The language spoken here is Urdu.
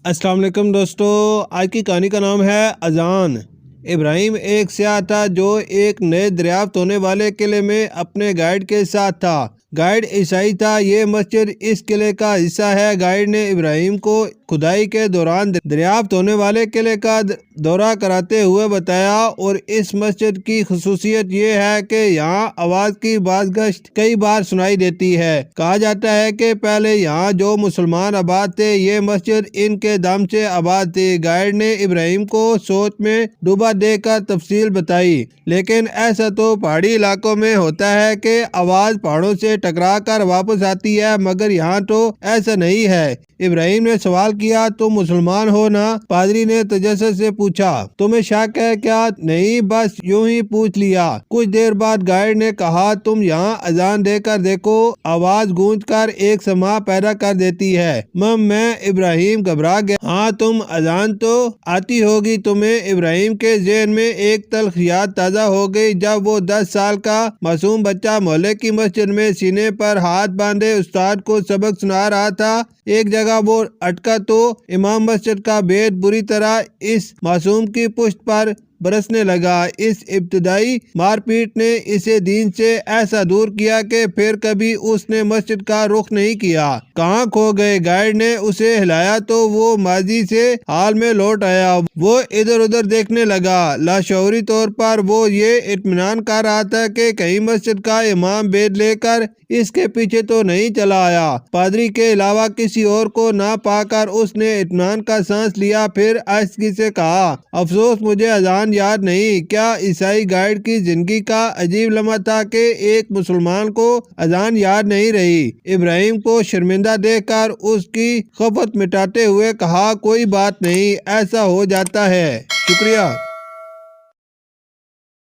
السلام علیکم دوستو، آج کی کہانی کا نام ہے اذان۔ ابراہیم ایک سیاح تھا جو ایک نئے دریافت ہونے والے قلعے میں اپنے گائیڈ کے ساتھ تھا۔ گائیڈ عیسائی تھا۔ یہ مسجد اس قلعے کا حصہ ہے۔ گائیڈ نے ابراہیم کو کھدائی کے دوران دریافت ہونے والے قلعے کا دورہ کراتے ہوئے بتایا، اور اس مسجد کی خصوصیت یہ ہے کہ یہاں آواز کی بازگشت کئی بار سنائی دیتی ہے۔ کہا جاتا ہے کہ پہلے یہاں جو مسلمان آباد تھے، یہ مسجد ان کے دم سے آباد تھی۔ گائیڈ نے ابراہیم کو سوچ میں ڈوبا دیکھ کر تفصیل بتائی، لیکن ایسا تو پہاڑی علاقوں میں ہوتا ہے کہ آواز پہاڑوں سے ٹکرا کر واپس آتی ہے، مگر یہاں تو ایسا نہیں ہے۔ ابراہیم نے سوال کیا، تم مسلمان ہو نا؟ پادری نے تجسس سے پوچھا۔ تمہیں شک ہے کیا؟ نہیں، بس یوں ہی پوچھ لیا۔ کچھ دیر بعد گائیڈ نے کہا، تم یہاں اذان دے کر دیکھو، آواز گونج کر ایک سماع پیدا کر دیتی ہے۔ میں ابراہیم گھبرا گیا۔ ہاں، تم اذان تو آتی ہوگی تمہیں۔ ابراہیم کے ذہن میں ایک تلخ یاد تازہ ہو گئی۔ جب وہ 10 سال کا معصوم بچہ محلے کی مسجد میں سینے پر ہاتھ باندھے استاد کو سبق سنا رہا تھا، ایک جگہ وہ اٹکا تو امام مسجد کا بید بری طرح اس معصوم کی پشت پر برسنے لگا۔ اس ابتدائی مار پیٹ نے اسے دین سے ایسا دور کیا کہ پھر کبھی اس نے مسجد کا رخ نہیں کیا۔ کہاں کھو گئے؟ گائیڈ نے اسے ہلایا تو وہ ماضی سے حال میں لوٹ آیا۔ وہ ادھر ادھر دیکھنے لگا۔ لاشعوری طور پر وہ یہ اطمینان کر رہا تھا کہ کہیں مسجد کا امام بید لے کر اس کے پیچھے تو نہیں چلا آیا۔ پادری کے علاوہ کسی اور کو نہ پا کر اس نے اطمینان کا سانس لیا، پھر آہستگی سے کہا، افسوس مجھے اذان یاد نہیں۔ کیا عیسائی گائیڈ کی زندگی کا عجیب لمحہ تھا کہ ایک مسلمان کو اذان یاد نہیں رہی۔ ابراہیم کو شرمندہ دیکھ کر اس کی خفت مٹاتے ہوئے کہا، کوئی بات نہیں، ایسا ہو جاتا ہے۔ شکریہ۔